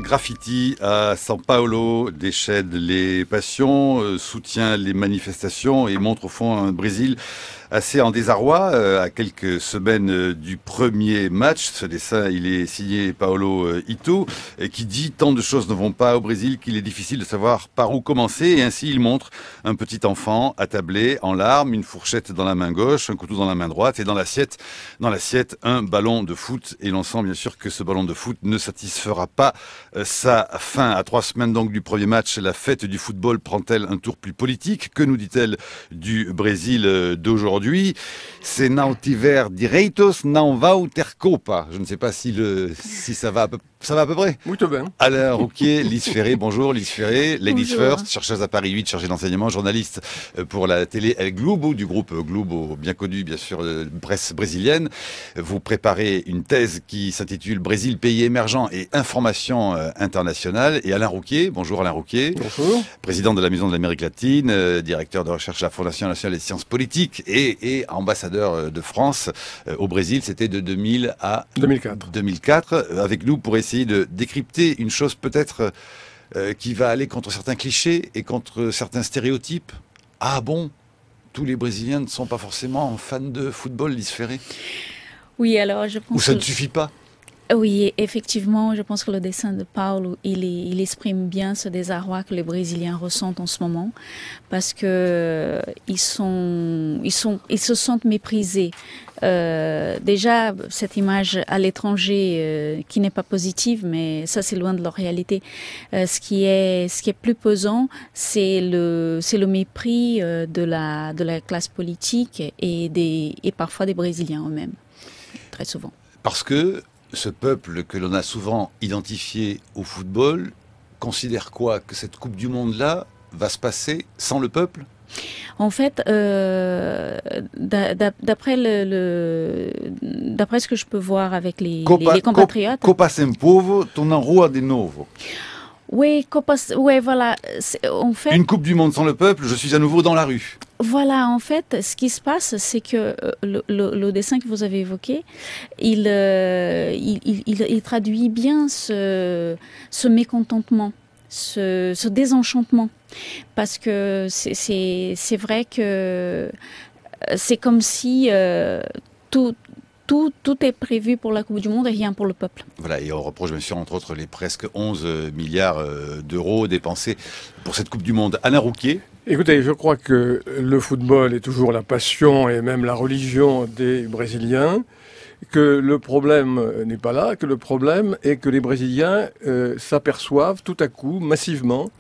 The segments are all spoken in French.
graffiti à São Paulo déchaîne les passions, soutient les manifestations et montre au fond un Brésil assez en désarroi à quelques semaines du premier match. Ce dessin, il est signé Paulo Ito, qui dit tant de choses ne vont pas au Brésil qu'il est difficile de savoir par où commencer. Et ainsi, il montre un petit enfant attablé en larmes, une fourchette dans la main gauche, un couteau dans la main droite et dans l'assiette, un ballon de foot. Et l'on sent bien sûr que ce ballon de foot ne satisfera pas sa faim. À 3 semaines donc du premier match, la fête du football prend-elle un tour plus politique? Que nous dit-elle du Brésil d'aujourd'hui? C'est não tiver direitos, não vai ter Copa. Je ne sais pas si ça va à peu près. Muito bien. Alain Rouquier, Lise Ferré, bonjour Lise Ferré, Ladies Bonjour. First, chercheuse à Paris 8, chargée d'enseignement, journaliste pour la télé El Globo, du groupe Globo, bien connu bien sûr, presse brésilienne. Vous préparez une thèse qui s'intitule Brésil, pays émergent et information internationale. Et Alain Rouquier, bonjour Alain Rouquier. Bonjour. Président de la Maison de l'Amérique latine, directeur de recherche à la Fondation nationale des sciences politiques et ambassadeur de France au Brésil, c'était de 2000 à 2004. Avec nous pour essayer de décrypter une chose peut-être qui va aller contre certains clichés et contre certains stéréotypes. Ah bon, tous les Brésiliens ne sont pas forcément fans de football, Lise Ferré? Oui, alors je pense Ou ça ne suffit pas? Oui, effectivement, je pense que le dessin de Paulo, il exprime bien ce désarroi que les Brésiliens ressentent en ce moment, parce que ils se sentent méprisés. Déjà, cette image à l'étranger qui n'est pas positive, mais ça c'est loin de leur réalité. Ce qui est plus pesant, c'est le mépris de la classe politique et parfois des Brésiliens eux-mêmes, très souvent. Parce que ce peuple que l'on a souvent identifié au football considère quoi? Que cette Coupe du Monde-là va se passer sans le peuple? En fait, d'après ce que je peux voir avec les compatriotes... Copa sem povo, tô na rua de novo. Oui, voilà. En fait, une Coupe du Monde sans le peuple, je suis à nouveau dans la rue. Voilà, en fait, ce qui se passe, c'est que le dessin que vous avez évoqué, il traduit bien ce mécontentement, ce désenchantement. Parce que c'est vrai que c'est comme si tout est prévu pour la Coupe du Monde et rien pour le peuple. Voilà, et on reproche bien sûr entre autres les presque 11 milliards d'euros dépensés pour cette Coupe du Monde. Alain Rouquier. Écoutez, je crois que le football est toujours la passion et même la religion des Brésiliens, que le problème n'est pas là, que le problème est que les Brésiliens s'aperçoivent tout à coup, massivement,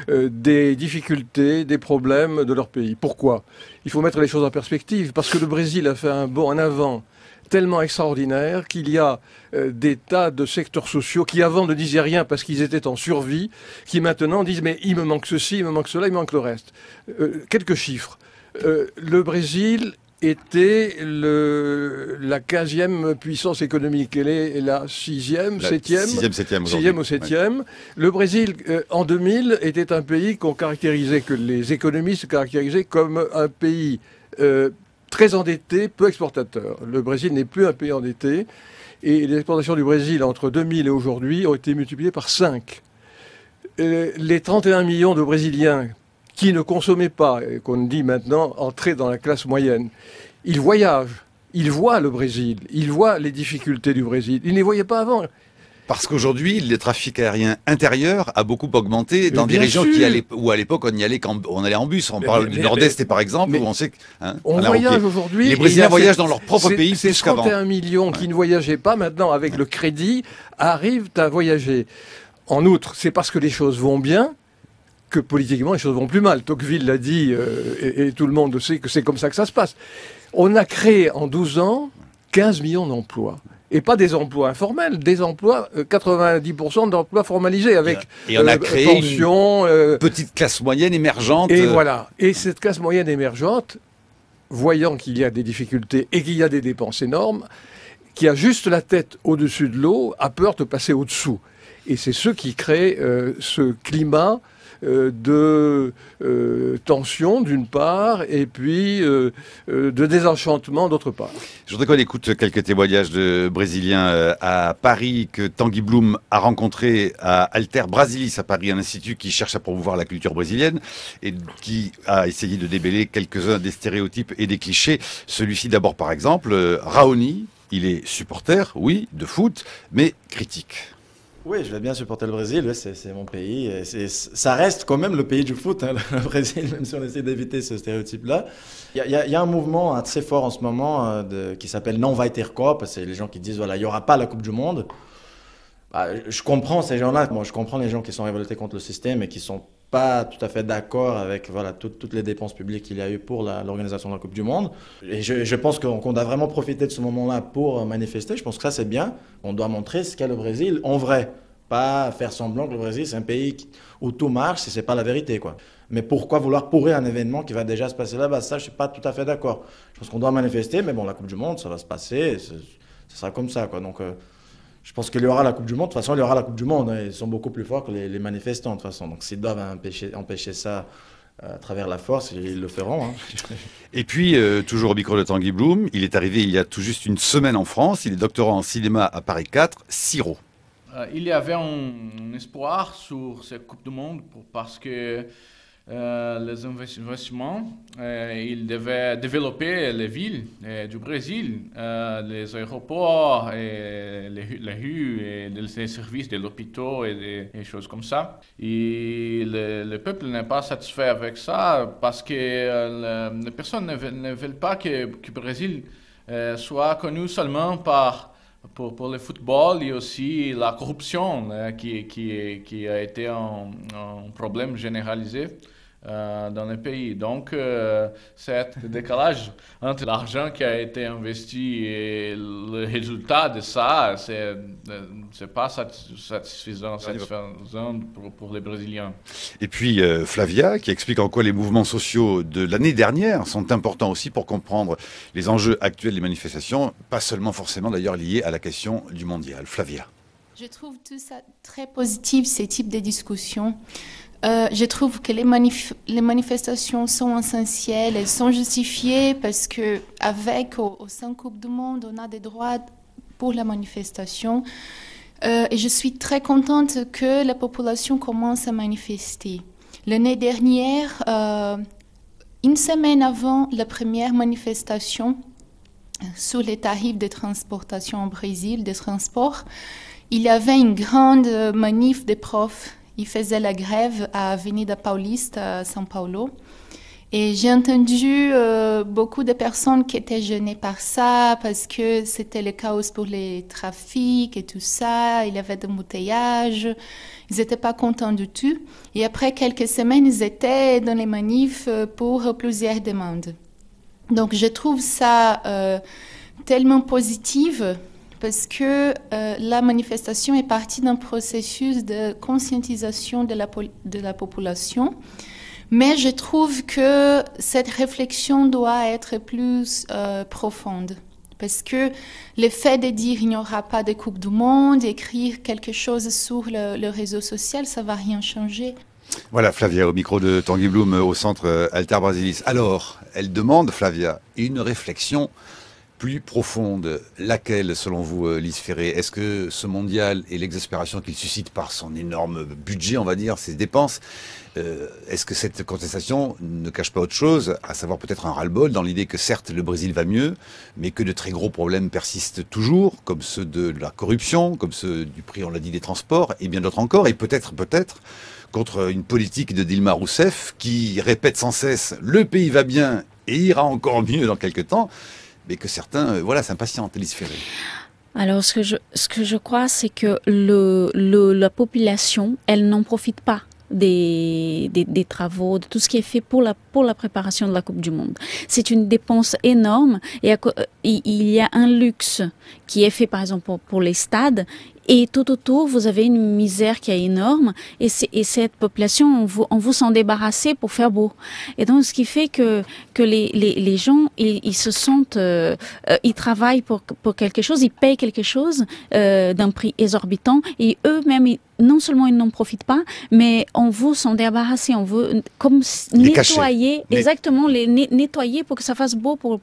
des difficultés, des problèmes de leur pays. Pourquoi? Il faut mettre les choses en perspective, parce que le Brésil a fait un bond en avant tellement extraordinaire qu'il y a des tas de secteurs sociaux qui avant ne disaient rien parce qu'ils étaient en survie, qui maintenant disent mais il me manque ceci, il me manque cela, il me manque le reste. Quelques chiffres. Le Brésil était la 15e puissance économique. Elle est la 6e, 7e. 6e ou 7e. Ouais. Le Brésil, en 2000, était un pays que les économistes caractérisaient comme un pays très endetté, peu exportateur. Le Brésil n'est plus un pays endetté. Et les exportations du Brésil, entre 2000 et aujourd'hui, ont été multipliées par 5. Les 31 millions de Brésiliens qui ne consommaient pas, et qu'on dit maintenant entrer dans la classe moyenne, ils voyagent, ils voient le Brésil, ils voient les difficultés du Brésil. Ils ne les voyaient pas avant. Parce qu'aujourd'hui, le trafic aérien intérieur a beaucoup augmenté dans des régions où à l'époque on allait en bus. On parle du Nord-Est par exemple, où on sait que... on voyage aujourd'hui. Les Brésiliens voyagent dans leur propre pays plus qu'avant. Ces 31 millions qui ne voyageaient pas, maintenant avec le crédit, arrivent à voyager. En outre, c'est parce que les choses vont bien que politiquement les choses vont plus mal. Tocqueville l'a dit et tout le monde sait que c'est comme ça que ça se passe. On a créé en 12 ans 15 millions d'emplois. Et pas des emplois informels, des emplois, 90% d'emplois formalisés avec et on a créé pension, une petite classe moyenne émergente. Et voilà. Et cette classe moyenne émergente, voyant qu'il y a des difficultés et qu'il y a des dépenses énormes, qui a juste la tête au-dessus de l'eau, a peur de passer au-dessous. Et c'est ce qui crée ce climat de tension d'une part et puis de désenchantement d'autre part. Je voudrais qu'on écoute quelques témoignages de Brésiliens à Paris que Tanguy Bloom a rencontré à Alter Brasilis à Paris, un institut qui cherche à promouvoir la culture brésilienne et qui a essayé de débeller quelques-uns des stéréotypes et des clichés. Celui-ci d'abord par exemple, Raoni, il est supporter, oui, de foot, mais critique. Oui, je vais bien supporter le Brésil, ouais, c'est mon pays. Et ça reste quand même le pays du foot, hein, le Brésil, même si on essaie d'éviter ce stéréotype-là. Il y a un mouvement assez fort en ce moment qui s'appelle Non vai ter Copa. C'est les gens qui disent voilà, il n'y aura pas la Coupe du Monde. Bah, je comprends ces gens-là. Moi, je comprends les gens qui sont révoltés contre le système et qui ne sont pas tout à fait d'accord avec voilà, toutes les dépenses publiques qu'il y a eu pour l'organisation de la Coupe du Monde. Et je pense qu'on doit vraiment profiter de ce moment-là pour manifester. Je pense que ça, c'est bien. On doit montrer ce qu'est le Brésil en vrai. Pas faire semblant que le Brésil, c'est un pays où tout marche si ce n'est pas la vérité, quoi. Mais pourquoi vouloir pourrir un événement qui va déjà se passer là-bas? Ça, je ne suis pas tout à fait d'accord. Je pense qu'on doit manifester, mais bon, la Coupe du Monde, ça va se passer. Ce sera comme ça, quoi. Donc, je pense qu'il y aura la Coupe du Monde. De toute façon, il y aura la Coupe du Monde. Hein. Ils sont beaucoup plus forts que les manifestants, de toute façon. Donc, s'ils doivent empêcher ça à travers la force, ils le feront. Hein. Et puis, toujours au micro de Tanguy Bloom, il est arrivé il y a tout juste une semaine en France. Il est doctorant en cinéma à Paris 4, Siro. Il y avait un espoir sur cette Coupe du Monde parce que les investissements, ils devaient développer les villes du Brésil, les aéroports, et les rues, et les services de l'hôpital et des choses comme ça. Et le peuple n'est pas satisfait avec ça parce que les personnes ne veulent pas que le Brésil soit connu seulement pour le football et aussi la corruption qui a été un problème généralisé dans le pays. Donc, c'est le décalage entre l'argent qui a été investi et le résultat de ça, c'est pas satisfaisant pour les Brésiliens. Et puis Flavia, qui explique en quoi les mouvements sociaux de l'année dernière sont importants aussi pour comprendre les enjeux actuels des manifestations, pas seulement forcément d'ailleurs liés à la question du mondial. Flavia. Je trouve tout ça très positif, ces types de discussions. Je trouve que les manifestations sont essentielles, elles sont justifiées parce que avec au sein Coupe du Monde, on a des droits pour la manifestation. Et je suis très contente que la population commence à manifester. L'année dernière, une semaine avant la première manifestation sur les tarifs de transportation au Brésil, des transports, il y avait une grande manif des profs. Ils faisaient la grève à Avenida Paulista, à São Paulo. Et j'ai entendu beaucoup de personnes qui étaient gênées par ça, parce que c'était le chaos pour les trafics et tout ça. Il y avait des embouteillages. Ils n'étaient pas contents du tout. Et après quelques semaines, ils étaient dans les manifs pour plusieurs demandes. Donc je trouve ça tellement positif, parce que la manifestation est partie d'un processus de conscientisation de la population. Mais je trouve que cette réflexion doit être plus profonde. Parce que le fait de dire qu'il n'y aura pas de Coupe du Monde, écrire quelque chose sur le réseau social, ça ne va rien changer. Voilà, Flavia, au micro de Tanguy Bloom au centre Alter Brasilis. Alors, elle demande, Flavia, une réflexion plus profonde. Laquelle, selon vous, Lise Ferré? Est-ce que ce mondial et l'exaspération qu'il suscite par son énorme budget, on va dire, ses dépenses, est-ce que cette contestation ne cache pas autre chose, à savoir peut-être un ras-le-bol dans l'idée que certes le Brésil va mieux, mais que de très gros problèmes persistent toujours, comme ceux de la corruption, comme ceux du prix, on l'a dit, des transports, et bien d'autres encore, et peut-être, contre une politique de Dilma Rousseff qui répète sans cesse « le pays va bien et ira encore mieux dans quelques temps », mais que certains, s'impatientent, Lise Ferré. Alors, ce que je crois, c'est que la population, elle n'en profite pas des travaux, de tout ce qui est fait pour la préparation de la Coupe du Monde. C'est une dépense énorme et il y a un luxe qui est fait, par exemple, pour les stades. Et tout autour, vous avez une misère qui est énorme. Et cette population, on vous s'en débarrasser pour faire beau. Et donc, ce qui fait que les gens, ils se sentent, ils travaillent pour quelque chose, ils payent quelque chose d'un prix exorbitant. Et eux-mêmes, non seulement ils n'en profitent pas, mais on veut s'en débarrasser, on veut comme nettoyer, exactement, les nettoyer pour que ça fasse beau pour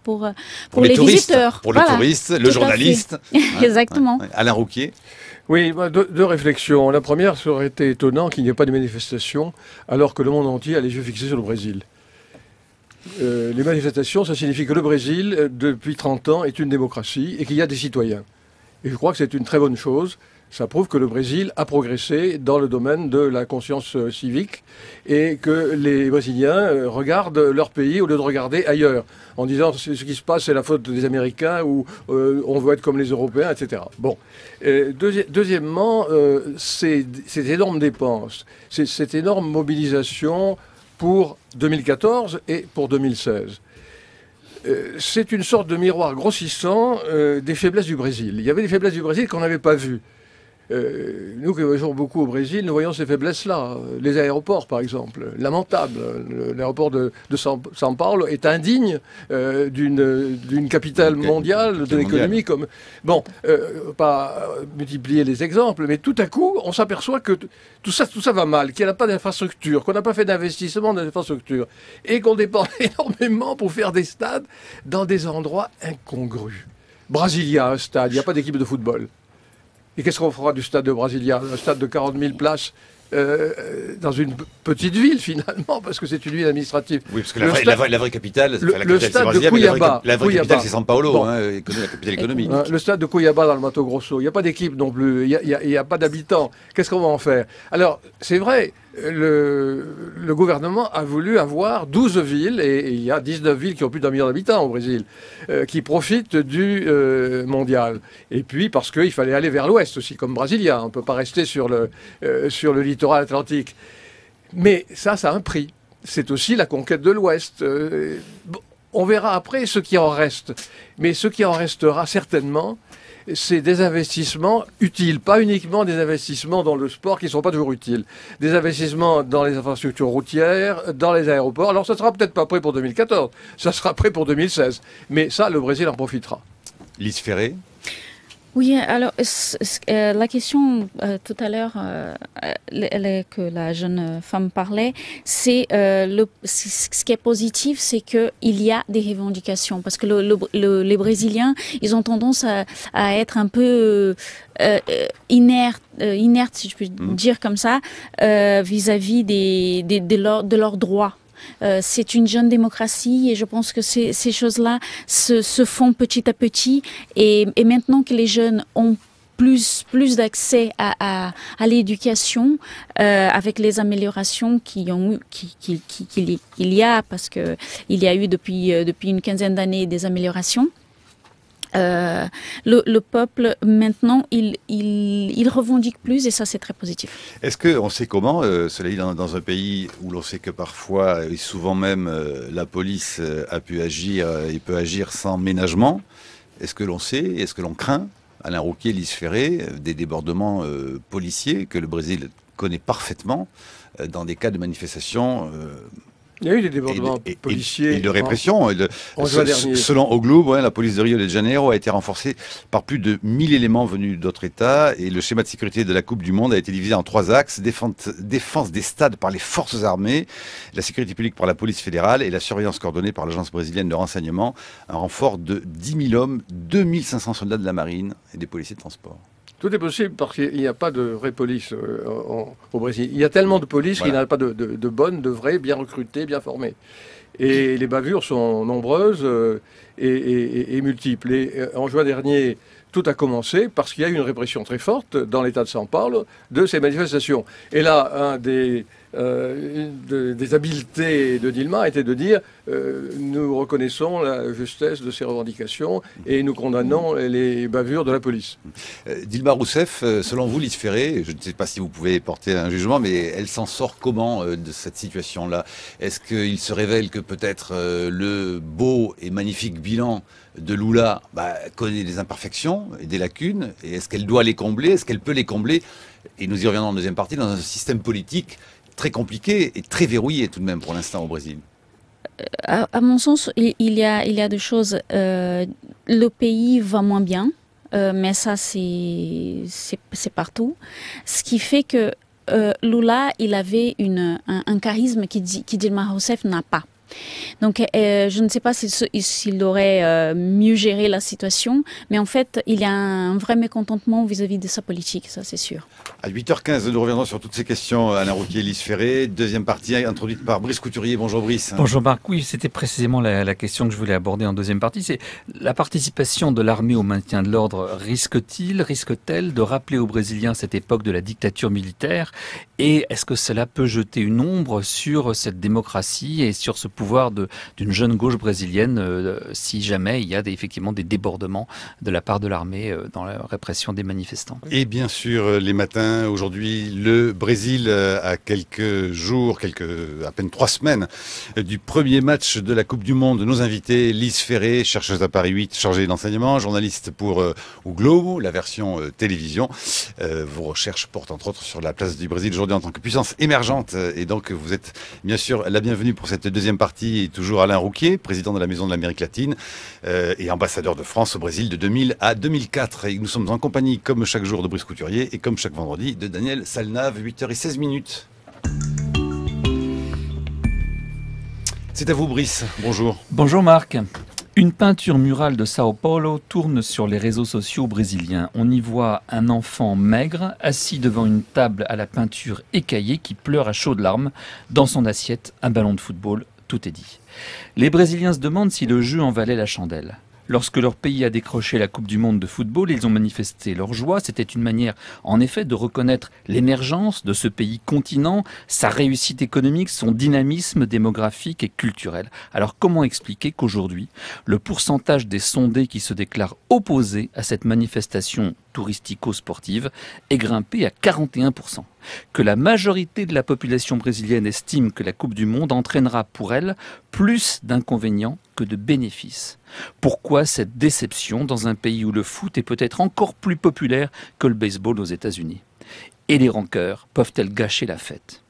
les touristes, visiteurs. Pour le touriste, le journaliste. Exactement. Alain Rouquier. Oui, deux réflexions. La première, ça aurait été étonnant qu'il n'y ait pas de manifestations alors que le monde entier a les yeux fixés sur le Brésil. Les manifestations, ça signifie que le Brésil, depuis 30 ans, est une démocratie et qu'il y a des citoyens. Et je crois que c'est une très bonne chose. Ça prouve que le Brésil a progressé dans le domaine de la conscience civique et que les Brésiliens regardent leur pays au lieu de regarder ailleurs, en disant ce qui se passe c'est la faute des Américains ou on veut être comme les Européens, etc. Bon. Deuxièmement, ces énormes dépenses, cette énorme mobilisation pour 2014 et pour 2016. C'est une sorte de miroir grossissant des faiblesses du Brésil. Il y avait des faiblesses du Brésil qu'on n'avait pas vues. Nous qui voyageons beaucoup au Brésil, nous voyons ces faiblesses-là. Les aéroports, par exemple, lamentables. L'aéroport de São Paulo est indigne d'une capitale mondiale de l'économie. Comme bon, pas multiplier les exemples, mais tout à coup, on s'aperçoit que tout ça va mal, qu'il n'y a pas d'infrastructure, qu'on n'a pas fait d'investissement dans l'infrastructure, et qu'on dépense énormément pour faire des stades dans des endroits incongrus. Brasilia, un stade, il n'y a pas d'équipe de football. Et qu'est-ce qu'on fera du stade de Brasilia, un stade de 40 000 places dans une petite ville finalement, parce que c'est une ville administrative. Oui, parce que la vraie capitale, le stade de Cuiabá, la vraie capitale c'est São Paulo, bon. La capitale économique. Le stade de Cuiabá dans le Mato Grosso, il n'y a pas d'équipe non plus, il n'y a pas d'habitants. Qu'est-ce qu'on va en faire? Alors, c'est vrai, le gouvernement a voulu avoir 12 villes, et il y a 19 villes qui ont plus d'1 million d'habitants au Brésil, qui profitent du mondial. Et puis, parce qu'il fallait aller vers l'ouest aussi, comme Brasilia. On ne peut pas rester sur le littoral atlantique. Mais ça a un prix. C'est aussi la conquête de l'ouest. On verra après ce qui en reste. Mais ce qui en restera certainement, c'est des investissements utiles, pas uniquement des investissements dans le sport qui ne sont pas toujours utiles. Des investissements dans les infrastructures routières, dans les aéroports. Alors ça ne sera peut-être pas prêt pour 2014, ça sera prêt pour 2016. Mais ça, le Brésil en profitera. Lise Ferré. Oui, alors la question tout à l'heure que la jeune femme parlait, c'est ce qui est positif, c'est qu'il y a des revendications, parce que les Brésiliens, ils ont tendance à être un peu inertes, si je puis dire comme ça, vis-à-vis de leurs droits. C'est une jeune démocratie et je pense que ces choses-là se font petit à petit et maintenant que les jeunes ont plus d'accès à l'éducation avec les améliorations qu'il y a, parce que il y a eu depuis une quinzaine d'années des améliorations. Le peuple maintenant il revendique plus et ça c'est très positif. Est-ce qu'on sait comment, cela dit dans un pays où l'on sait que parfois et souvent même la police a pu agir et peut agir sans ménagement, est-ce que l'on sait, est-ce que l'on craint, Alain Rouquier, Lise Ferré, des débordements policiers que le Brésil connaît parfaitement dans des cas de manifestation il y a eu des débordements policiers. Et de répression. Selon O Globo, la police de Rio de Janeiro a été renforcée par plus de 1000 éléments venus d'autres États. Et le schéma de sécurité de la Coupe du Monde a été divisé en 3 axes. Défense des stades par les forces armées, la sécurité publique par la police fédérale et la surveillance coordonnée par l'agence brésilienne de renseignement. Un renfort de 10 000 hommes, 2500 soldats de la marine et des policiers de transport. Tout est possible parce qu'il n'y a pas de vraie police au Brésil. Il y a tellement de police qu'il n'y en a pas de bonnes, de vraies, bien recrutées, bien formées. Et les bavures sont nombreuses et multiples. Et en juin dernier, tout a commencé parce qu'il y a eu une répression très forte dans l'État de São Paulo de ces manifestations. Et là, une des habiletés de Dilma était de dire nous reconnaissons la justesse de ces revendications et nous condamnons les bavures de la police. Dilma Rousseff, selon vous, Lise Ferré, je ne sais pas si vous pouvez porter un jugement, mais elle s'en sort comment de cette situation-là? Est-ce qu'il se révèle que peut-être le beau et magnifique bilan de Lula connaît des imperfections manquements et des lacunes. Et est-ce qu'elle doit les combler? Est-ce qu'elle peut les combler? Et nous y reviendrons en deuxième partie, dans un système politique très compliqué et très verrouillé tout de même pour l'instant au Brésil. À mon sens, il y a deux choses. Le pays va moins bien, mais ça, c'est partout. Ce qui fait que Lula, il avait un charisme qui Dilma Rousseff n'a pas. Donc, je ne sais pas s'il aurait mieux géré la situation, mais en fait, il y a un vrai mécontentement vis-à-vis de sa politique, ça c'est sûr. À 8h15, nous reviendrons sur toutes ces questions. Alain Rouquier, Lise Ferré, deuxième partie introduite par Brice Couturier. Bonjour Brice. Bonjour Marc, oui, c'était précisément la question que je voulais aborder en deuxième partie. C'est la participation de l'armée au maintien de l'ordre risque-t-elle de rappeler aux Brésiliens cette époque de la dictature militaire? Et est-ce que cela peut jeter une ombre sur cette démocratie et sur ce pouvoir d'une jeune gauche brésilienne si jamais il y a effectivement des débordements de la part de l'armée dans la répression des manifestants? Et bien sûr, les matins, aujourd'hui, le Brésil, à quelques jours, à peine 3 semaines, du premier match de la Coupe du Monde. Nos invités, Lise Ferré, chercheuse à Paris 8, chargée d'enseignement, journaliste pour O Globo, la version télévision. Vos recherches portent entre autres sur la place du Brésil aujourd'hui en tant que puissance émergente. Et donc, vous êtes bien sûr la bienvenue pour cette deuxième partie. Et toujours Alain Rouquier, président de la Maison de l'Amérique latine et ambassadeur de France au Brésil de 2000 à 2004. Et nous sommes en compagnie, comme chaque jour, de Brice Couturier et comme chaque vendredi, de Daniel Salnave, 8h16. C'est à vous, Brice. Bonjour. Bonjour Marc. Une peinture murale de Sao Paulo tourne sur les réseaux sociaux brésiliens. On y voit un enfant maigre, assis devant une table à la peinture écaillée qui pleure à chaudes larmes. Dans son assiette, un ballon de football. Tout est dit. Les Brésiliens se demandent si le jeu en valait la chandelle. Lorsque leur pays a décroché la Coupe du Monde de football, ils ont manifesté leur joie. C'était une manière, en effet, de reconnaître l'émergence de ce pays continent, sa réussite économique, son dynamisme démographique et culturel. Alors comment expliquer qu'aujourd'hui, le pourcentage des sondés qui se déclarent opposés à cette manifestation touristico-sportive est grimpé à 41%. Que la majorité de la population brésilienne estime que la Coupe du Monde entraînera pour elle plus d'inconvénients que de bénéfices. Pourquoi cette déception dans un pays où le foot est peut-être encore plus populaire que le baseball aux États-Unis? Et les rancœurs peuvent-elles gâcher la fête?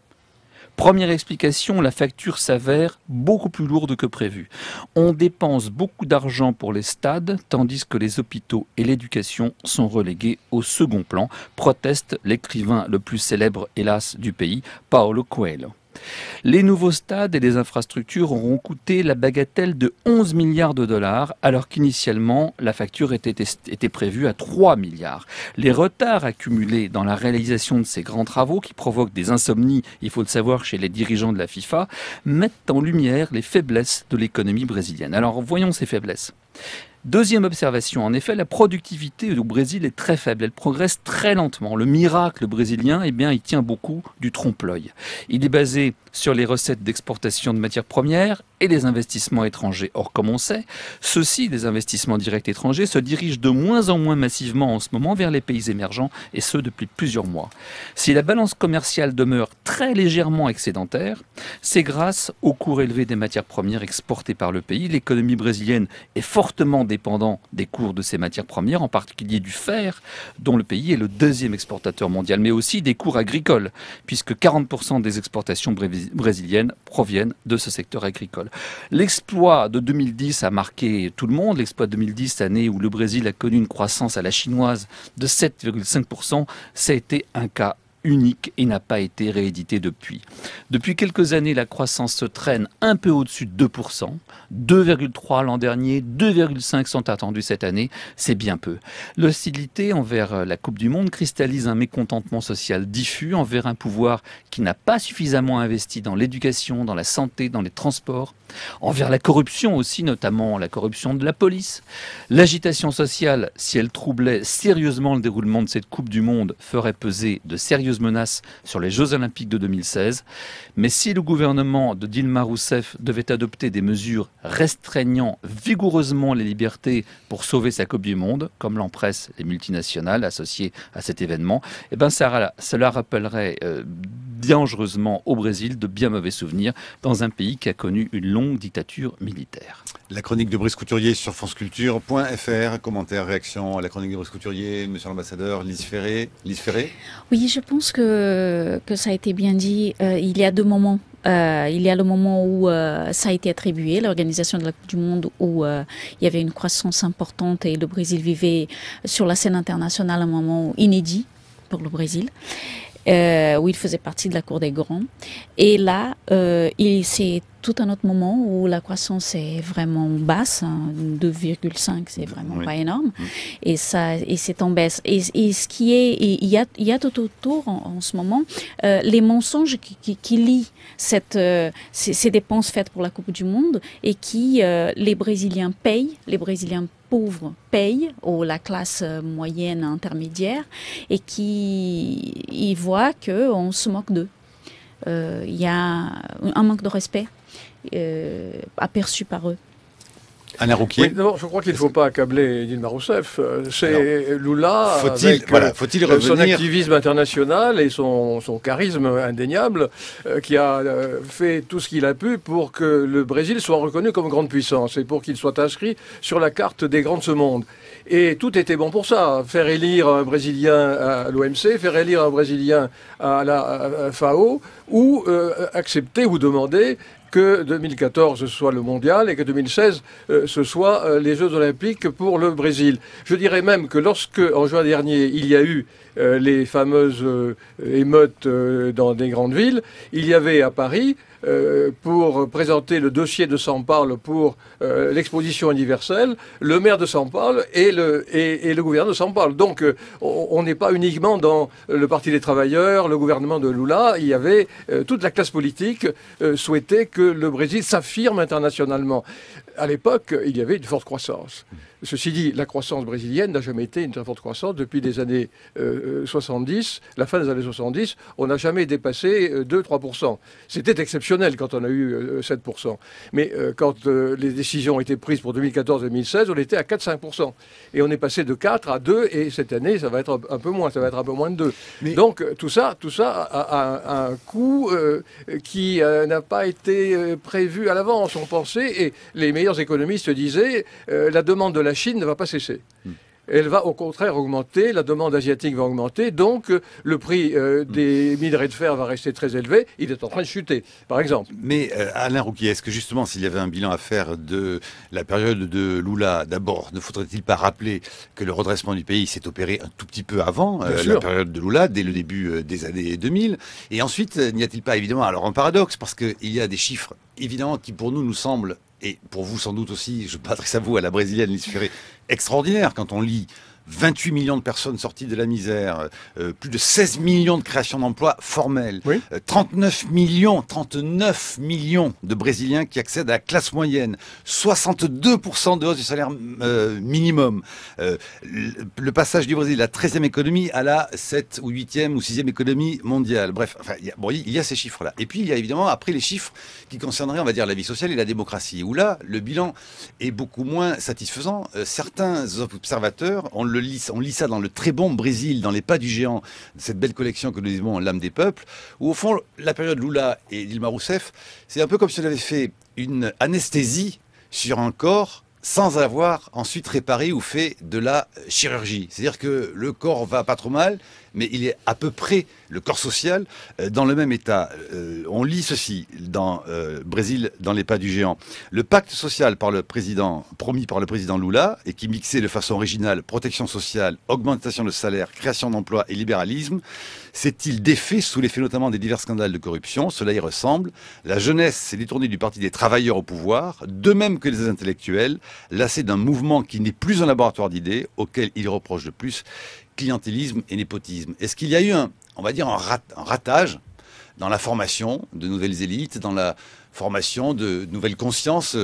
Première explication, la facture s'avère beaucoup plus lourde que prévu. On dépense beaucoup d'argent pour les stades, tandis que les hôpitaux et l'éducation sont relégués au second plan, proteste l'écrivain le plus célèbre, hélas, du pays, Paulo Coelho. Les nouveaux stades et les infrastructures auront coûté la bagatelle de 11 milliards de dollars, alors qu'initialement, la facture était prévue à 3 milliards. Les retards accumulés dans la réalisation de ces grands travaux, qui provoquent des insomnies, il faut le savoir, chez les dirigeants de la FIFA, mettent en lumière les faiblesses de l'économie brésilienne. Alors, voyons ces faiblesses. Deuxième observation, en effet, la productivité au Brésil est très faible, elle progresse très lentement. Le miracle brésilien, eh bien, il tient beaucoup du trompe-l'œil. Il est basé sur les recettes d'exportation de matières premières et les investissements étrangers. Or, comme on sait, ceux-ci, les investissements directs étrangers, se dirigent de moins en moins massivement en ce moment vers les pays émergents, et ce depuis plusieurs mois. Si la balance commerciale demeure très légèrement excédentaire, c'est grâce au cours élevé des matières premières exportées par le pays. L'économie brésilienne est fortement dépendante des cours de ces matières premières, en particulier du fer, dont le pays est le deuxième exportateur mondial, mais aussi des cours agricoles, puisque 40% des exportations brésiliennes proviennent de ce secteur agricole. L'exploit de 2010 a marqué tout le monde. L'exploit de 2010, année où le Brésil a connu une croissance à la chinoise de 7,5%, ça a été un cas unique et n'a pas été réédité depuis. Depuis quelques années, la croissance se traîne un peu au-dessus de 2%, 2,3 l'an dernier, 2,5 sont attendus cette année, c'est bien peu. L'hostilité envers la Coupe du Monde cristallise un mécontentement social diffus envers un pouvoir qui n'a pas suffisamment investi dans l'éducation, dans la santé, dans les transports, envers la corruption aussi, notamment la corruption de la police. L'agitation sociale, si elle troublait sérieusement le déroulement de cette Coupe du Monde, ferait peser de sérieuses sérieuse menace sur les Jeux Olympiques de 2016. Mais si le gouvernement de Dilma Rousseff devait adopter des mesures restreignant vigoureusement les libertés pour sauver sa Coupe du Monde, comme l'empressent les multinationales associées à cet événement, eh ben cela rappellerait dangereusement au Brésil de bien mauvais souvenirs dans un pays qui a connu une longue dictature militaire. La chronique de Brice Couturier sur franceculture.fr. Commentaires, réactions à la chronique de Brice Couturier, monsieur l'ambassadeur, Lise Ferré. Lise Ferré ? Oui, je pense que ça a été bien dit. Il y a deux moments. Il y a le moment où ça a été attribué, l'organisation de la Coupe du Monde, où il y avait une croissance importante et le Brésil vivait sur la scène internationale un moment inédit pour le Brésil. Où il faisait partie de la cour des grands. Et là, c'est tout un autre moment où la croissance est vraiment basse, 2,5, c'est vraiment pas énorme. Et c'est en baisse. Et ce qui est, il y a tout autour en ce moment les mensonges qui lient ces dépenses faites pour la Coupe du Monde et qui les Brésiliens payent, les Brésiliens pauvres payent, ou la classe moyenne intermédiaire, et qui ils voient qu'on se moque d'eux. Il y a un manque de respect aperçu par eux. Anna Rouquier. Oui, d'abord, je crois qu'il ne faut pas accabler Dilma Rousseff. C'est Lula, faut-il revenir... son activisme international et son charisme indéniable, qui a fait tout ce qu'il a pu pour que le Brésil soit reconnu comme grande puissance et pour qu'il soit inscrit sur la carte des grands de ce monde. Et tout était bon pour ça. Faire élire un Brésilien à l'OMC, faire élire un Brésilien à la FAO, ou accepter ou demander que 2014 soit le mondial et que 2016 ce soit les Jeux Olympiques pour le Brésil. Je dirais même que lorsque, en juin dernier, il y a eu les fameuses émeutes dans des grandes villes, il y avait à Paris, pour présenter le dossier de São Paulo pour l'exposition universelle, le maire de São Paulo et le gouverneur de São Paulo. Donc on n'est pas uniquement dans le Parti des travailleurs, le gouvernement de Lula, il y avait toute la classe politique souhaitait que le Brésil s'affirme internationalement. À l'époque, il y avait une forte croissance. Ceci dit, la croissance brésilienne n'a jamais été une très forte croissance. Depuis les années 70, la fin des années 70, on n'a jamais dépassé 2-3%. C'était exceptionnel quand on a eu 7%. Mais quand les décisions ont été prises pour 2014-2016, on était à 4-5%. Et on est passé de 4 à 2, et cette année, ça va être un peu moins, ça va être un peu moins de 2. Mais... Donc tout ça a un coût qui n'a pas été prévu à l'avance. On pensait, et les meilleurs économistes disaient, la demande de la Chine ne va pas cesser. Elle va au contraire augmenter, la demande asiatique va augmenter, donc le prix des minerais de fer va rester très élevé, il est en train de chuter, par exemple. Mais Alain Rouquier, est-ce que justement, s'il y avait un bilan à faire de la période de Lula, d'abord, ne faudrait-il pas rappeler que le redressement du pays s'est opéré un tout petit peu avant la période de Lula, dès le début des années 2000, et ensuite, n'y a-t-il pas évidemment alors un paradoxe, parce qu'il y a des chiffres, évidemment, qui pour nous semblent, et pour vous sans doute aussi, je m'adresse à vous, à la brésilienne Lise Ferré, extraordinaire quand on lit 28 millions de personnes sorties de la misère, plus de 16 millions de créations d'emplois formelles, 39 millions de Brésiliens qui accèdent à la classe moyenne, 62% de hausse du salaire minimum, le passage du Brésil de la 13e économie à la 7 ou 8e ou 6e économie mondiale. Bref, enfin, il y a ces chiffres-là. Et puis il y a évidemment après les chiffres qui concerneraient, on va dire, la vie sociale et la démocratie, où là, le bilan est beaucoup moins satisfaisant. Certains observateurs, on lit ça dans le très bon Brésil, dans les pas du géant, cette belle collection que nous disons L'âme des peuples, où au fond, la période Lula et Dilma Rousseff, c'est un peu comme si on avait fait une anesthésie sur un corps sans avoir ensuite réparé ou fait de la chirurgie. C'est-à-dire que le corps va pas trop mal, mais il est à peu près, le corps social, dans le même état. On lit ceci dans Brésil, dans les pas du géant. Le pacte social promis par le président Lula, et qui mixait de façon originale protection sociale, augmentation de salaire, création d'emplois et libéralisme, s'est-il défait sous l'effet notamment des divers scandales de corruption? Cela y ressemble. La jeunesse s'est détournée du parti des travailleurs au pouvoir, de même que les intellectuels, lassés d'un mouvement qui n'est plus un laboratoire d'idées, auquel ils reprochent de plus clientélisme et népotisme. Est-ce qu'il y a eu un ratage dans la formation de nouvelles élites, dans la formation de nouvelles consciences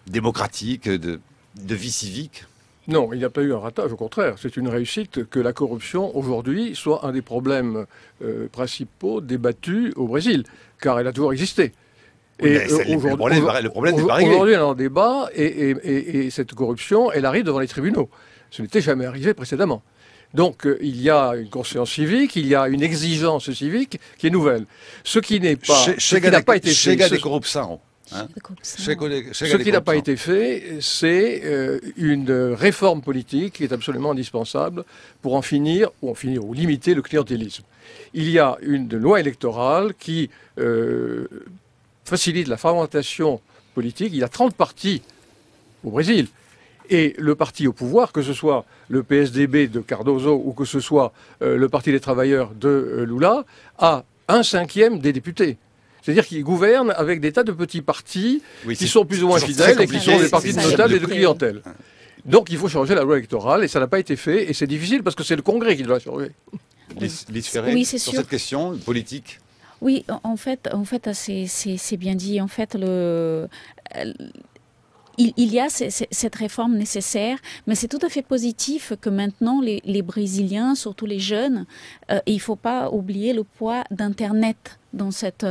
démocratiques, de vie civique? Non, il n'y a pas eu un ratage, au contraire. C'est une réussite que la corruption, aujourd'hui, soit un des problèmes principaux débattus au Brésil, car elle a toujours existé. Le problème n'est pas réglé. Aujourd'hui, elle est en débat et cette corruption, elle arrive devant les tribunaux. Ce n'était jamais arrivé précédemment. Donc, il y a une conscience civique, il y a une exigence civique qui est nouvelle. Ce qui n'est pas, ce qui n'a pas été fait. Hein, ce qui n'a pas été fait, c'est une réforme politique qui est absolument indispensable pour en finir ou limiter le clientélisme. Il y a une loi électorale qui facilite la fragmentation politique. Il y a 30 partis au Brésil. Et le parti au pouvoir, que ce soit le PSDB de Cardoso ou que ce soit le Parti des travailleurs de Lula, a 1/5 des députés. C'est-à-dire qu'ils gouvernent avec des tas de petits partis qui sont plus ou moins fidèles et qui sont des partis de notables et de clientèle. Donc il faut changer la loi électorale et ça n'a pas été fait et c'est difficile parce que c'est le Congrès qui doit la changer. Lise Ferré, oui, sur cette question politique. Oui, en fait, c'est bien dit. En fait, il y a cette réforme nécessaire, mais c'est tout à fait positif que maintenant les Brésiliens, surtout les jeunes, il ne faut pas oublier le poids d'Internet dans ces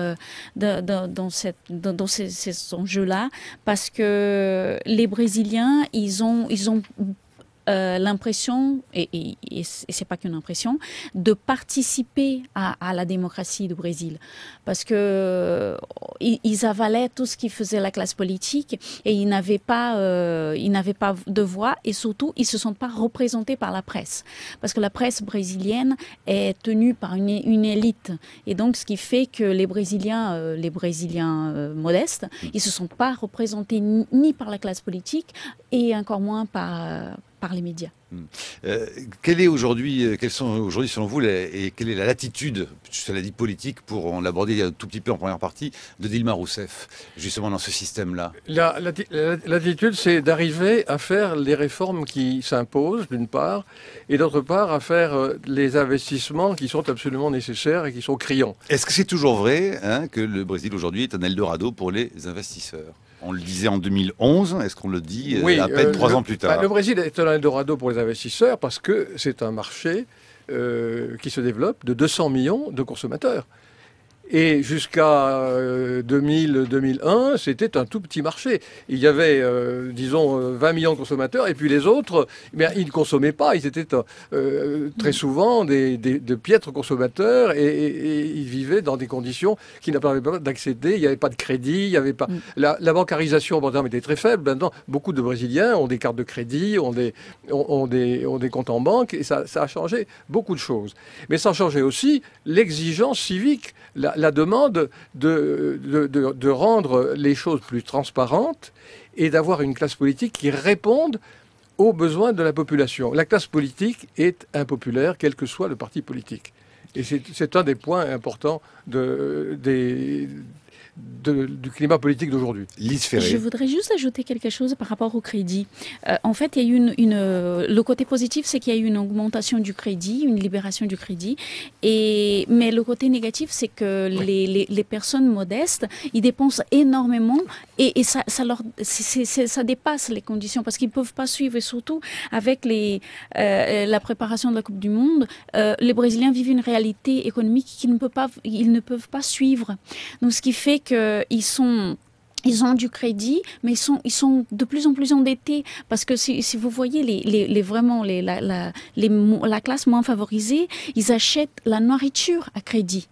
enjeux-là, parce que les Brésiliens, ils ont l'impression, et c'est pas qu'une impression, de participer à la démocratie du Brésil. Parce que ils avalaient tout ce qui faisait la classe politique et ils n'avaient pas de voix et surtout, ils ne se sentent pas représentés par la presse. Parce que la presse brésilienne est tenue par une élite. Et donc, ce qui fait que les Brésiliens modestes, ils ne se sentent pas représentés ni par la classe politique et encore moins par les médias. Quelles sont aujourd'hui, selon vous, et quelle est la latitude, cela dit politique, pour en l'aborder un tout petit peu en première partie, de Dilma Rousseff, justement dans ce système-là? L'attitude, c'est d'arriver à faire les réformes qui s'imposent, d'une part, et d'autre part, à faire les investissements qui sont absolument nécessaires et qui sont criants. Est-ce que c'est toujours vrai que le Brésil aujourd'hui est un Eldorado pour les investisseurs? On le disait en 2011, est-ce qu'on le dit à peine 3 ans plus tard? Le Brésil est un Eldorado pour les investisseurs parce que c'est un marché qui se développe de 200 millions de consommateurs. Et jusqu'à 2001, c'était un tout petit marché. Il y avait, disons, 20 millions de consommateurs, et puis les autres, ils ne consommaient pas. Ils étaient très souvent de piètres consommateurs, et ils vivaient dans des conditions qui ne permettaient pas d'accéder. Il n'y avait pas de crédit, il n'y avait pas... La bancarisation, par exemple, était très faible. Maintenant, beaucoup de Brésiliens ont des cartes de crédit, ont des comptes en banque, et ça a changé beaucoup de choses. Mais ça a changé aussi l'exigence civique, la demande de rendre les choses plus transparentes et d'avoir une classe politique qui réponde aux besoins de la population. La classe politique est impopulaire, quel que soit le parti politique. Et c'est un des points importants du climat politique d'aujourd'hui. Lise Ferré. Je voudrais juste ajouter quelque chose par rapport au crédit. En fait, il y a eu le côté positif, c'est qu'il y a eu une augmentation du crédit, une libération du crédit. Mais le côté négatif, c'est que les personnes modestes, ils dépensent énormément et ça dépasse les conditions parce qu'ils ne peuvent pas suivre. Et surtout, avec la préparation de la Coupe du Monde, les Brésiliens vivent une réalité économique qu'ils ne peuvent pas suivre. Donc, ce qui fait qu'ils ont du crédit, mais ils sont de plus en plus endettés parce que si vous voyez la classe moins favorisée, ils achètent la nourriture à crédit.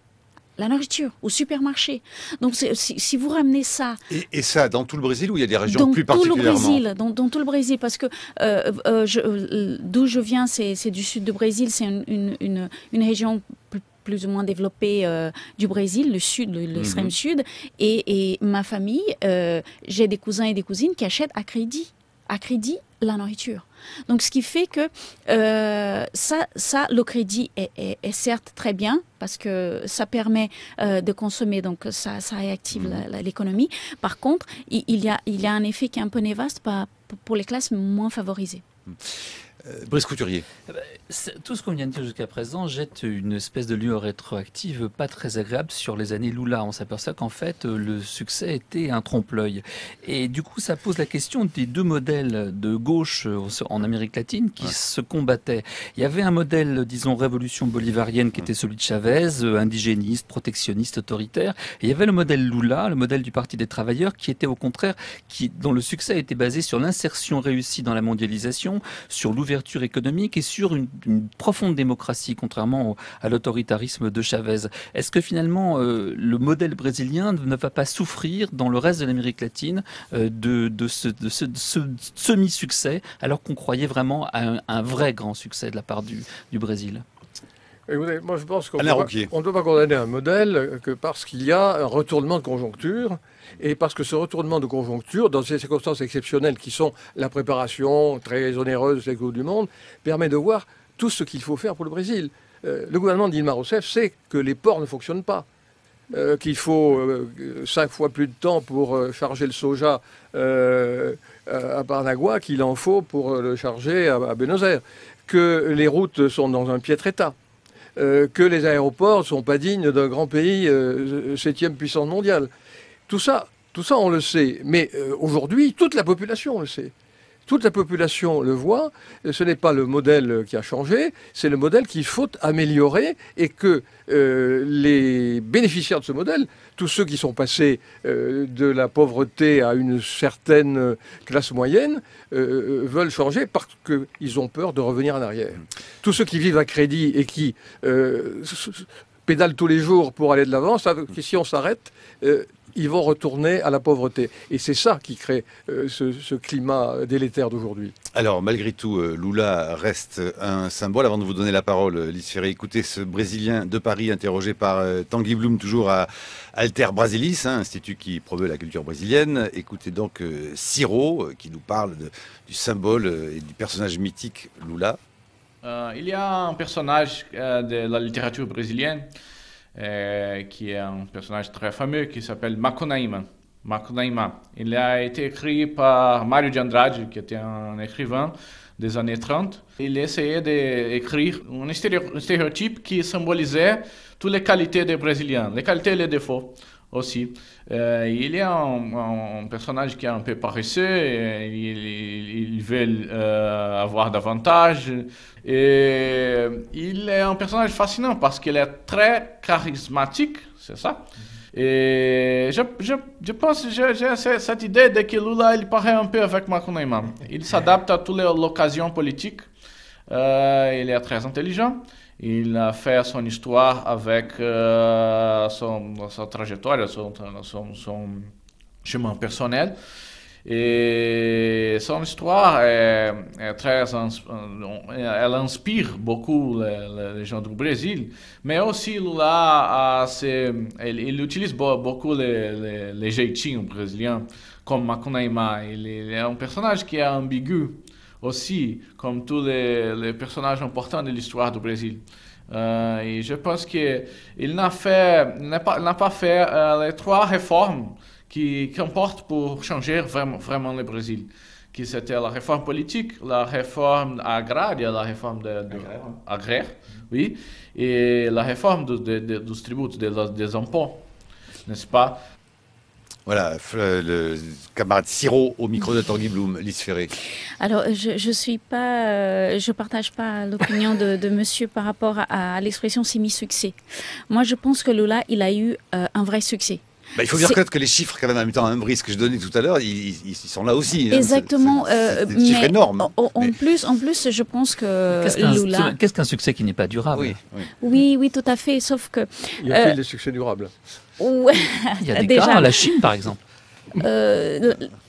La nourriture au supermarché. Donc, si vous ramenez ça... Et ça, dans tout le Brésil, ou il y a des régions plus particulièrement? Dans tout le Brésil, parce que d'où je viens, c'est du sud du Brésil, c'est une région plus ou moins développée du Brésil, le sud, l'extrême sud. Et ma famille, j'ai des cousins et des cousines qui achètent à crédit la nourriture. Donc, ce qui fait que le crédit est certes très bien parce que ça permet de consommer, donc ça réactive l'économie. Par contre, il y a un effet qui est un peu néfaste pour les classes moins favorisées. Brice Couturier. Tout ce qu'on vient de dire jusqu'à présent jette une espèce de lueur rétroactive pas très agréable sur les années Lula. On s'aperçoit qu'en fait, le succès était un trompe-l'œil. Et du coup, ça pose la question des deux modèles de gauche en Amérique latine qui se combattaient. Il y avait un modèle, disons, révolution bolivarienne qui était celui de Chavez, indigéniste, protectionniste, autoritaire. Et il y avait le modèle Lula, le modèle du Parti des travailleurs, qui était au contraire, dont le succès était basé sur l'insertion réussie dans la mondialisation, sur l'ouverture économique et sur une profonde démocratie, contrairement à l'autoritarisme de Chavez. Est-ce que finalement le modèle brésilien ne va pas souffrir dans le reste de l'Amérique latine de ce semi-succès, alors qu'on croyait vraiment à un vrai grand succès de la part du Brésil? Écoutez, moi je pense qu'on ne doit pas condamner un modèle que parce qu'il y a un retournement de conjoncture, et parce que ce retournement de conjoncture, dans ces circonstances exceptionnelles qui sont la préparation très onéreuse des Coupes du Monde, permet de voir tout ce qu'il faut faire pour le Brésil. Le gouvernement d'Ilma Rousseff sait que les ports ne fonctionnent pas, qu'il faut 5 fois plus de temps pour charger le soja à Paranaguá qu'il en faut pour le charger à Buenos Aires, que les routes sont dans un piètre état. Que les aéroports ne sont pas dignes d'un grand pays 7e puissance mondiale. Tout ça, on le sait. Mais aujourd'hui, toute la population le sait. Toute la population le voit. Ce n'est pas le modèle qui a changé, c'est le modèle qu'il faut améliorer et que les bénéficiaires de ce modèle, tous ceux qui sont passés de la pauvreté à une certaine classe moyenne, veulent changer parce qu'ils ont peur de revenir en arrière. Tous ceux qui vivent à crédit et qui pédalent tous les jours pour aller de l'avant savent que si on s'arrête, ils vont retourner à la pauvreté. Et c'est ça qui crée ce climat délétère d'aujourd'hui. Alors, malgré tout, Lula reste un symbole. Avant de vous donner la parole, Lise Ferré, écoutez ce Brésilien de Paris interrogé par Tanguy Bloom, toujours à Alter Brasilis, institut qui promeut la culture brésilienne. Écoutez donc Ciro, qui nous parle du symbole et du personnage mythique Lula. Il y a un personnage de la littérature brésilienne qui est un personnage très fameux qui s'appelle Macunaíma. Macunaíma. Il a été écrit par Mário de Andrade, qui était un écrivain des années 30. Il essayait d'écrire un stéréotype qui symbolisait toutes les qualités des Brésiliens, les qualités et les défauts aussi. Il y a un personnage qui est un peu paresseux, il veut avoir davantage. Et il est un personnage fascinant parce qu'il est très charismatique, c'est ça. Et je pense, j'ai cette idée de que Lula il paraît un peu avec Macunaíma. Il s'adapte à toutes les occasions politiques. Il est très intelligent. Il a fait son histoire avec sa trajectoire, son chemin personnel. Et son histoire est très, elle inspire beaucoup les gens du Brésil, mais aussi Lula, il utilise beaucoup les jeitinhos brésiliens, comme Macunaíma. Il est un personnage qui est ambigu aussi, comme tous les personnages importants de l'histoire du Brésil. Et je pense qu'il n'a pas fait les 3 réformes qui importent pour changer vraiment le Brésil. Qui c'était la réforme politique, la réforme agraire, agraire, oui, et la réforme dos tributos, des impôts, n'est-ce pas? Voilà, le camarade Ciro au micro de Tanguy Bloom, Lise Ferré. Alors, je partage pas l'opinion de monsieur par rapport à l'expression semi-succès. Moi, je pense que Lula, il a eu un vrai succès. Il faut bien reconnaître que les chiffres, quand même, en même temps, Brice, que je donnais tout à l'heure, ils sont là aussi. Exactement. C'est des chiffres énormes. En plus, je pense que Lula... Qu'est-ce qu'un succès qui n'est pas durable? Oui, tout à fait, sauf que... Y a-t-il des succès durables? Ouais. Il y a des cas, la Chine, par exemple.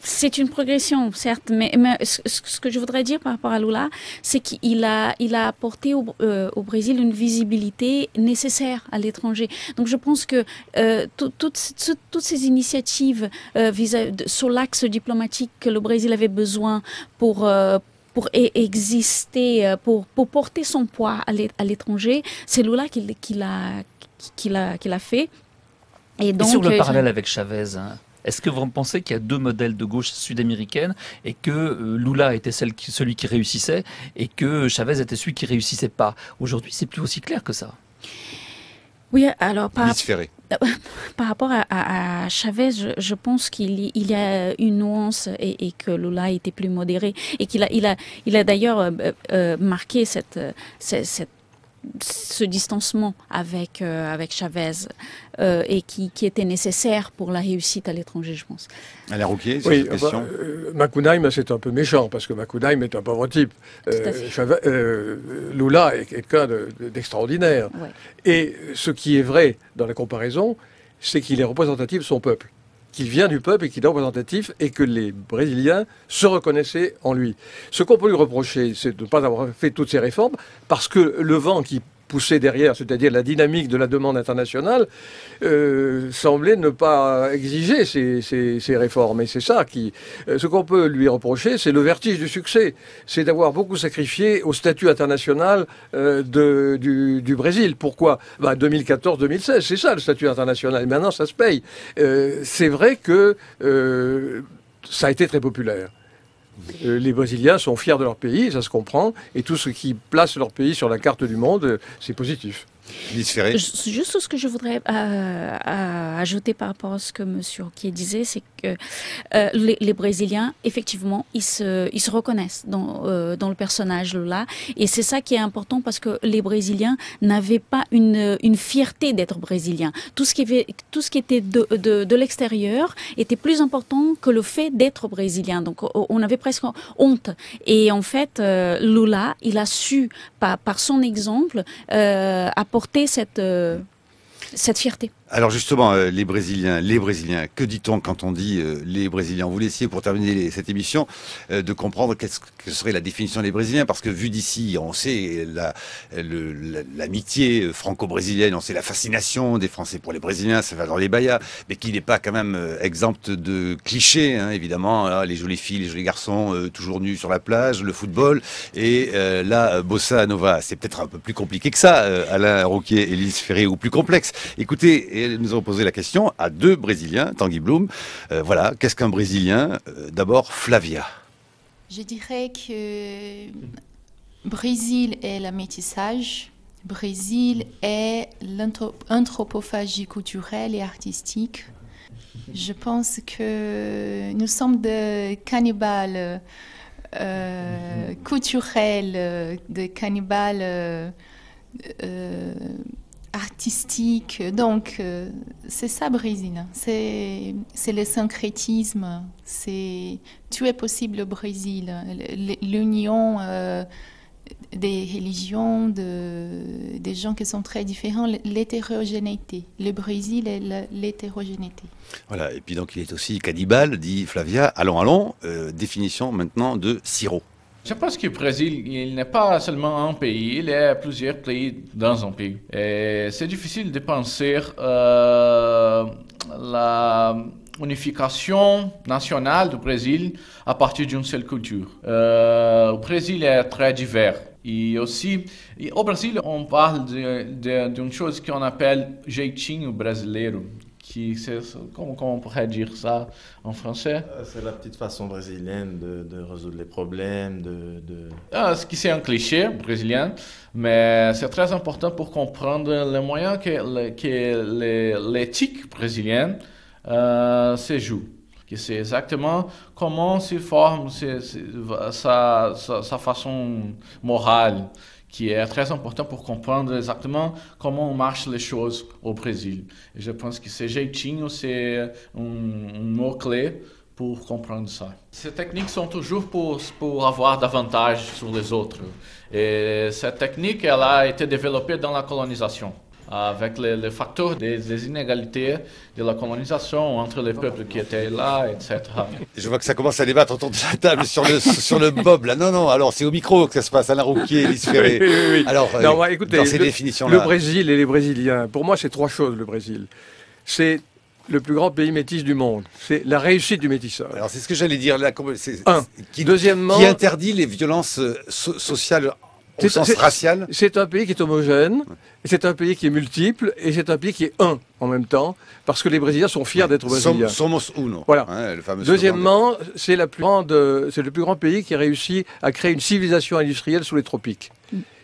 C'est une progression, certes, mais ce que je voudrais dire par rapport à Lula, c'est qu'il a apporté au Brésil une visibilité nécessaire à l'étranger. Donc je pense que toutes ces initiatives sur l'axe diplomatique que le Brésil avait besoin pour exister, pour porter son poids à l'étranger, c'est Lula qui l'a fait. Et sur le parallèle avec Chavez, Est-ce que vous pensez qu'il y a deux modèles de gauche sud-américaine et que Lula était celui qui réussissait et que Chavez était celui qui réussissait pas? Aujourd'hui, c'est plus aussi clair que ça. Oui, alors par rapport à Chavez, je pense qu'il y a une nuance et que Lula était plus modéré et qu'il a d'ailleurs marqué ce distancement avec Chavez et qui était nécessaire pour la réussite à l'étranger, je pense. Alain Rouquier, sur oui, cette question. Macunheim, c'est un peu méchant, parce que Macunheim est un pauvre type. Lula est quelqu'un d'extraordinaire. Ouais. Et ce qui est vrai dans la comparaison, c'est qu'il est représentatif de son peuple, qu'il vient du peuple et qu'il est représentatif, et que les Brésiliens se reconnaissaient en lui. Ce qu'on peut lui reprocher, c'est de ne pas avoir fait toutes ces réformes, parce que le vent qui poussait derrière, c'est-à-dire la dynamique de la demande internationale, semblait ne pas exiger ces réformes. Et c'est ça qui... ce qu'on peut lui reprocher, c'est le vertige du succès. C'est d'avoir beaucoup sacrifié au statut international du Brésil. Pourquoi 2014-2016, c'est ça le statut international. Et maintenant, ça se paye. C'est vrai que ça a été très populaire. Les Brésiliens sont fiers de leur pays, ça se comprend, et tout ce qui place leur pays sur la carte du monde, c'est positif. Juste ce que je voudrais ajouter par rapport à ce que M. Rouquier disait, c'est que les Brésiliens, effectivement, ils se reconnaissent dans le personnage Lula. Et c'est ça qui est important parce que les Brésiliens n'avaient pas une fierté d'être Brésiliens. Tout ce qui était de l'extérieur était plus important que le fait d'être Brésilien. Donc on avait presque honte. Et en fait, Lula, il a su, par son exemple, apporter cette fierté. Alors justement, les Brésiliens, que dit-on quand on dit les Brésiliens? On voulait essayer, pour terminer cette émission, de comprendre que serait la définition des Brésiliens, parce que vu d'ici, on sait l'amitié franco-brésilienne, on sait la fascination des Français pour les Brésiliens, ça va dans les bayas, mais qui n'est pas quand même exempte de clichés, hein, évidemment, les jolies filles, les jolis garçons, toujours nus sur la plage, le football, et la bossa nova. C'est peut-être un peu plus compliqué que ça, Alain Rouquier et Lise Ferré, ou plus complexe. Écoutez, nous avons posé la question à deux Brésiliens, Tanguy Bloom. Voilà, qu'est-ce qu'un Brésilien? D'abord, Flavia. Je dirais que Brésil est le métissage, Brésil est l'anthropophagie culturelle et artistique. Je pense que nous sommes des cannibales culturels, des cannibales artistique. Donc, c'est ça, Brésil. C'est le syncrétisme. Tout est possible au Brésil. L'union des religions, des gens qui sont très différents, l'hétérogénéité. Le Brésil est l'hétérogénéité. Voilà, et puis donc il est aussi cannibale, dit Flavia. Allons, définition maintenant de sirop. Je pense que le Brésil, il n'est pas seulement un pays, il y a plusieurs pays dans un pays. Et c'est difficile de penser la unification nationale du Brésil à partir d'une seule culture. Le Brésil est très divers. Et aussi, au Brésil, on parle d'une chose qu'on appelle jeitinho brasileiro. Comment on pourrait dire ça en français? C'est la petite façon brésilienne de résoudre les problèmes. Ce qui c'est un cliché brésilien, mais c'est très important pour comprendre les moyens que l'éthique brésilienne se joue. C'est exactement comment se forme sa façon morale, qui est très important pour comprendre exactement comment marchent les choses au Brésil. Et je pense que ce jeitinho, c'est un mot-clé pour comprendre ça. Ces techniques sont toujours pour avoir davantage sur les autres. Et cette technique, elle a été développée dans la colonisation, avec les facteurs des inégalités de la colonisation entre les peuples qui étaient là, etc. Je vois que ça commence à débattre autour de la table sur le bob, là. Non, alors c'est au micro que ça se passe, Alain Rouquier, Lise Ferré. Oui. Alors, écoutez, dans ces définitions-là... Le Brésil et les Brésiliens, pour moi, c'est trois choses, le Brésil. C'est le plus grand pays métis du monde. C'est la réussite du métissage. Alors, c'est ce que j'allais dire, là. Deuxièmement... Qui interdit les violences sociales Au sens racial. C'est un pays qui est homogène, c'est un pays qui est multiple, et c'est un pays qui est un en même temps, parce que les Brésiliens sont fiers d'être Brésiliens. Somos uno. Voilà. Hein, le fameux Deuxièmement, c'est le plus grand pays qui a réussi à créer une civilisation industrielle sous les tropiques.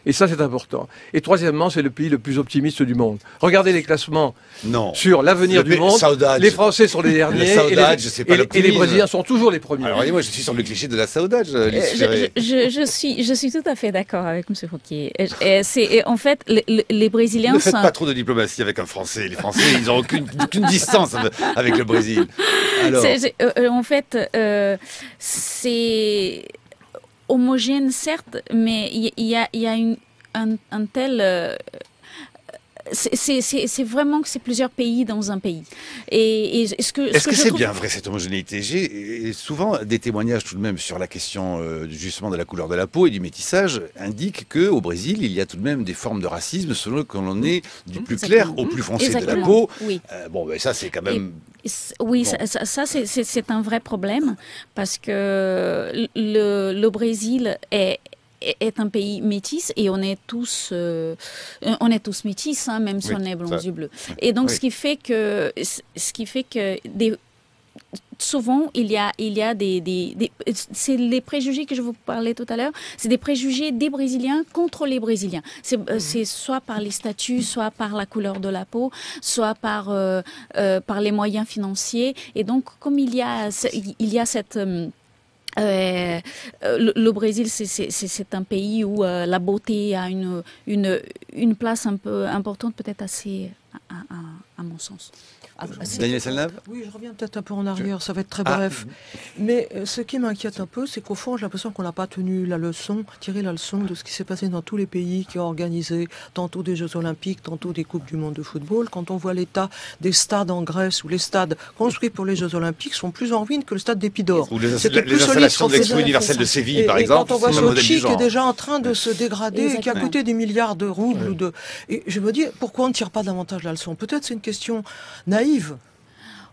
Et ça, c'est important. Et troisièmement, c'est le pays le plus optimiste du monde. Regardez les classements sur l'avenir du monde. Saudade. Les Français sont les derniers. Et les Brésiliens sont toujours les premiers. Alors, moi, je suis sur le cliché de la saudade. Je suis tout à fait d'accord avec M. Fouquier. En fait, les Brésiliens... Ne faites pas trop de diplomatie avec un Français. Les Français, ils n'ont aucune distance avec le Brésil. Alors... en fait, c'est... homogène, certes, mais il y a un tel... c'est vraiment que c'est plusieurs pays dans un pays. Est-ce que c'est bien vrai cette homogénéité? J'ai souvent des témoignages tout de même sur la question justement de la couleur de la peau et du métissage indiquent qu'au Brésil, il y a tout de même des formes de racisme selon que l'on est du plus clair au plus foncé de la peau. Oui. Ça c'est quand même... Oui, ça c'est un vrai problème parce que le Brésil est un pays métis et on est tous métis, hein, même si on est blancs yeux bleus. Et donc ce qui fait que souvent il y a c'est les préjugés que je vous parlais tout à l'heure, c'est des préjugés des Brésiliens contre les Brésiliens. C'est soit par les statuts, soit par la couleur de la peau, soit par les moyens financiers. Et donc comme il y a cette le Brésil, c'est un pays où la beauté a une place un peu importante, peut-être assez, à mon sens. Daniel Selnave ? Oui, je reviens peut-être un peu en arrière, ça va être très bref. Mais ce qui m'inquiète un peu, c'est qu'au fond, j'ai l'impression qu'on n'a pas tiré la leçon de ce qui s'est passé dans tous les pays qui ont organisé tantôt des Jeux Olympiques, tantôt des Coupes du Monde de football. Quand on voit l'état des stades en Grèce, où les stades construits pour les Jeux Olympiques sont plus en ruine que le stade d'Épidore. Ou les installations de l'Expo universelle de Séville, par exemple. Quand on voit Sochi qui est déjà en train de se dégrader et qui a coûté des milliards de roubles. Et je me dis, pourquoi on ne tire pas davantage la leçon? Peut-être c'est une question naïve.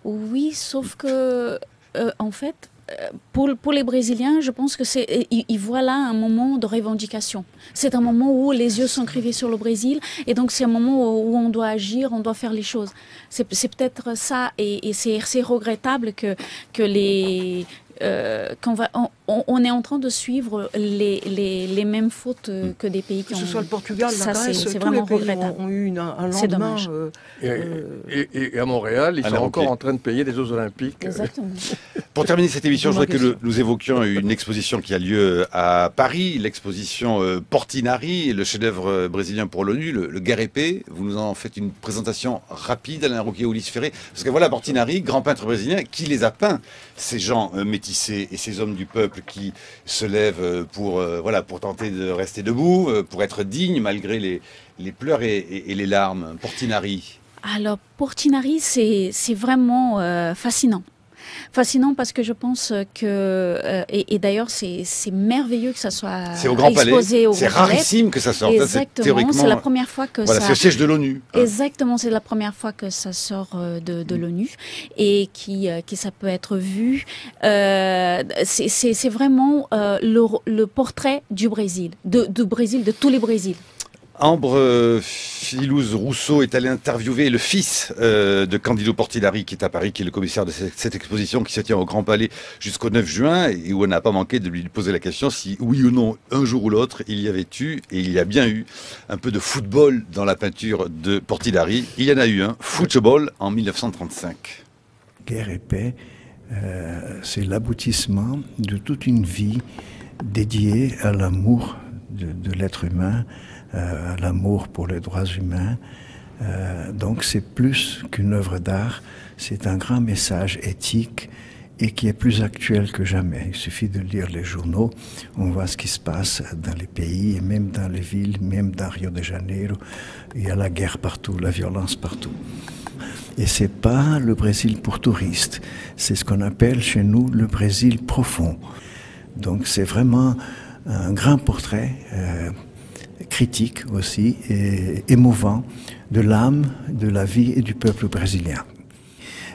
Oui, sauf que, en fait, pour les Brésiliens, je pense que ils voient là un moment de revendication. C'est un moment où les yeux sont rivés sur le Brésil, et donc c'est un moment où on doit agir, on doit faire les choses. C'est peut-être ça, et c'est regrettable que on est en train de suivre les mêmes fautes que des pays qui ont... Que ce soit le Portugal, la Grèce, c'est tous les vraiment pays ont eu un lendemain... Et à Montréal, ils sont encore en train de payer des Jeux Olympiques. Exactement. Pour terminer cette émission, je voudrais que nous évoquions une exposition qui a lieu à Paris, l'exposition Portinari, le chef-d'œuvre brésilien pour l'ONU, le Guerre épée. Vous nous en faites une présentation rapide, Alain Rouquier, Ulysse Ferré. Parce que voilà, Portinari, grand peintre brésilien, qui les a peints, ces gens métissés et ces hommes du peuple qui se lèvent pour tenter de rester debout, pour être dignes malgré les pleurs et les larmes. Portinari. Alors, Portinari, c'est vraiment fascinant. Fascinant parce que je pense que... et d'ailleurs, c'est merveilleux que ça soit exposé au Grand Palais. C'est rarissime que ça sorte. Exactement, c'est la première fois que ça... C'est le siège de l'ONU. Exactement, c'est la première fois que ça sort de l'ONU et qui ça peut être vu. C'est vraiment le portrait du Brésil, de tous les Brésils. Ambre Filouze Rousseau est allé interviewer le fils de Candido Portinari qui est à Paris, qui est le commissaire de cette exposition qui se tient au Grand Palais jusqu'au 9 juin et où on n'a pas manqué de lui poser la question si oui ou non, un jour ou l'autre, il y avait eu, et il y a bien eu, un peu de football dans la peinture de Portinari. Il y en a eu un, football, en 1935. Guerre et paix, c'est l'aboutissement de toute une vie dédiée à l'amour de l'être humain, à l'amour pour les droits humains. Donc c'est plus qu'une œuvre d'art, c'est un grand message éthique et qui est plus actuel que jamais. Il suffit de lire les journaux, on voit ce qui se passe dans les pays, et même dans les villes, même dans Rio de Janeiro. Il y a la guerre partout, la violence partout. Et c'est pas le Brésil pour touristes, c'est ce qu'on appelle chez nous le Brésil profond. Donc c'est vraiment un grand portrait critique aussi et émouvant de l'âme, de la vie et du peuple brésilien.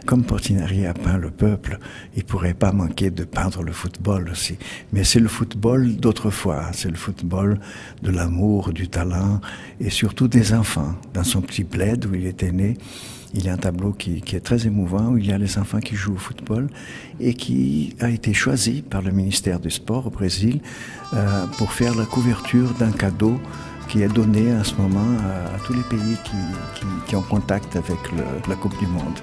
Comme Portinari a peint le peuple, il ne pourrait pas manquer de peindre le football aussi. Mais c'est le football d'autrefois, c'est le football de l'amour, du talent et surtout des enfants. Dans son petit bled où il était né, il y a un tableau qui est très émouvant où il y a les enfants qui jouent au football et qui a été choisi par le ministère du Sport au Brésil pour faire la couverture d'un cadeau qui est donné à ce moment à tous les pays qui ont contact avec la Coupe du Monde.